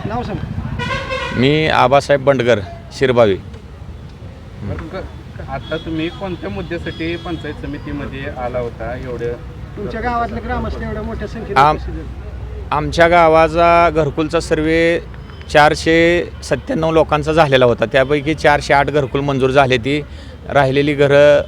नाव सांग. मी आबासाहेब बंडगर शिरबावी. आता तुम्ही कोणत्या मुद्द्यासाठी पंचायत समितीमध्ये आला होता? तुमच्या गावातले ग्रामस्थ एवढ्या मोठ्या संख्येने आमच्या गावाचा घरकुलचा सर्वे 497 लोकांचा झालेला होता. त्यापैकी 408 घरकुल मंजूर झाले. ती राहिलेली घरं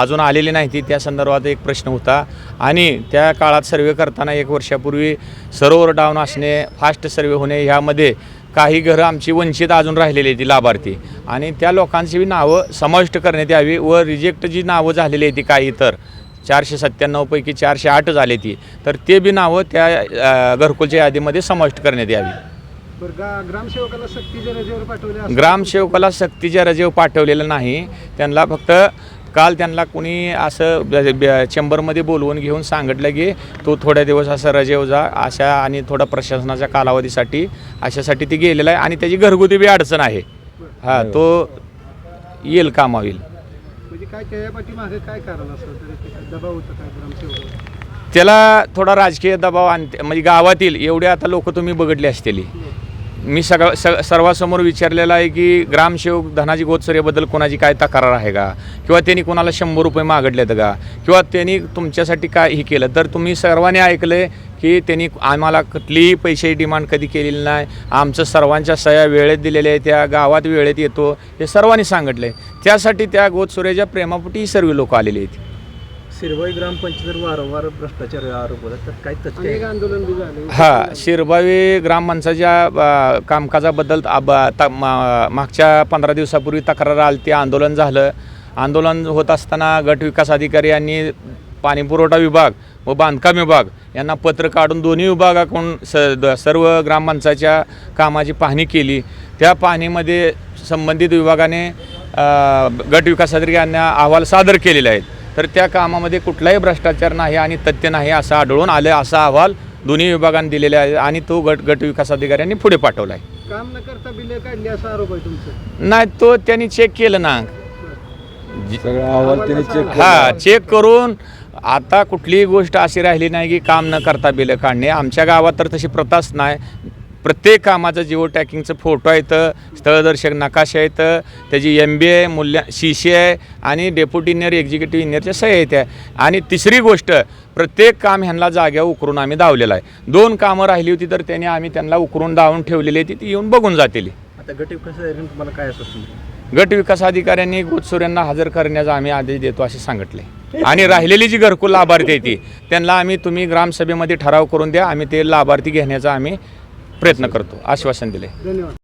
अजून आलेली नाही ती, त्या संदर्भात एक प्रश्न होता. आणि त्या काळात सर्वे करताना 1 वर्षापूर्वी सर्व्हर डाऊन असणे, फास्ट सर्वे होणे, ह्यामध्ये काही घरं आमची वंचित अजून राहिलेली ती लाभार्थी, आणि त्या लोकांची बी नावं समाविष्ट करण्यात यावी व रिजेक्ट जी नावं झालेली आहे ती काही तर 497 पैकी 408 झाले ती, तर ते बी नावं त्या घरकुलच्या यादीमध्ये समाविष्ट करण्यात यावी. ग्रामसेवकाला सक्तीच्या रजेवर पाठवले? ग्रामसेवकाला सक्तीच्या रजेवर पाठवलेलं नाही. त्यांना फक्त काल त्यांना कोणी असं चेंबरमध्ये बोलवून घेऊन सांगितलं की तो थोड्या दिवस असं रजेवर जा अशा, आणि थोडा प्रशासनाच्या कालावधीसाठी अशासाठी ती गेलेला आहे. आणि त्याची घरगुती बी अडचण आहे. हां, तो येईल कामा येईल. म्हणजे काय त्यापाठी मागे काय कारण असं दबाव होतं काय ग्रामसेवकाला? त्याला थोडा राजकीय दबाव आणते, म्हणजे गावातील एवढे आता लोक तुम्ही बघितले असतील. मी सर्वांसमोर विचारलेलं आहे की ग्रामसेवक धनाजी गोतसरेबद्दल कोणाची काय तक्रार आहे का, किंवा त्यांनी कोणाला 100 रुपये मागितलेत का, किंवा त्यांनी तुमच्यासाठी काय हे केलं. तर तुम्ही सर्वांनी ऐकलं की त्यांनी आम्हाला कुठलीही पैशाची डिमांड कधी केलेली नाही. आमचं सर्वांच्या सह्या वेळेत दिलेल्या आहे, त्या गावात वेळेत येतो हे सर्वांनी सांगितलं आहे. त्यासाठी त्या गोतसुरेच्या प्रेमापोटी सर्व लोक आलेले आहेत. शिरबावी ग्रामपंचायत वारंवार भ्रष्टाचार आरोप होतात, तर काही अनेक आंदोलन बी झाले. हां, शिरबावी ग्रामपंचायतच्या कामकाजाबद्दल मागच्या 15 दिवसापूर्वी तक्रार आली. ते आंदोलन झालं. आंदोलन होत असताना गट विकास अधिकारी यांनी पाणीपुरवठा विभाग व बांधकाम विभाग यांना पत्र काढून दोन्ही विभागाकडून सर्व ग्रामपंचायतच्या कामाची पाहणी केली. त्या पाहणीमध्ये संबंधित विभागाने गट विकास अधिकारी यांना अहवाल सादर केलेले आहेत. तर त्या कामामध्ये कुठलाही भ्रष्टाचार नाही आणि तथ्य नाही असं आढळून आलं. असा अहवाल दोन्ही विभागांनी दिलेला आहे आणि तो गट विकास अधिकाऱ्यांनी पुढे पाठवला आहे. काम न करता बिले काढली असा आरोप आहे तुमचा? नाही, तो त्यांनी चेक केलं ना. अहवाल चेक करून आता कुठलीही गोष्ट अशी राहिली नाही की काम न करता बिलं काढणे. आमच्या गावात तर तशी प्रथाच नाही. प्रत्येक कामाचं जिओ टॅकिंगचं फोटो आहेत, स्थळदर्शक नकाशा आहेत, त्याची MBA CC आहे आणि डेप्युटी इंजिनियर एक्झिक्युटिव्ह इंजिनियरच्या सह्या आहेत. आणि तिसरी गोष्ट, प्रत्येक काम ह्यांना जाग्यावर उकरून आम्ही धावलेलं आहे. 2 कामं राहिली होती तर त्याने आम्ही त्यांना उकरून धावून ठेवलेली आहे. ती येऊन बघून जातील. आता गट विकास तुम्हाला काय असं? गट विकास अधिकाऱ्यांनी गोतसुऱ्यांना हजर करण्याचा आम्ही आदेश देतो असे सांगितले. आणि राहिलेली जी घरकुल लाभार्थी आहे ती त्यांना तुम्ही ग्रामसभेमध्ये ठराव करून द्या, आम्ही ते लाभार्थी घेण्याचा आम्ही प्रयत्न करतो, आश्वासन दिले. धन्यवाद.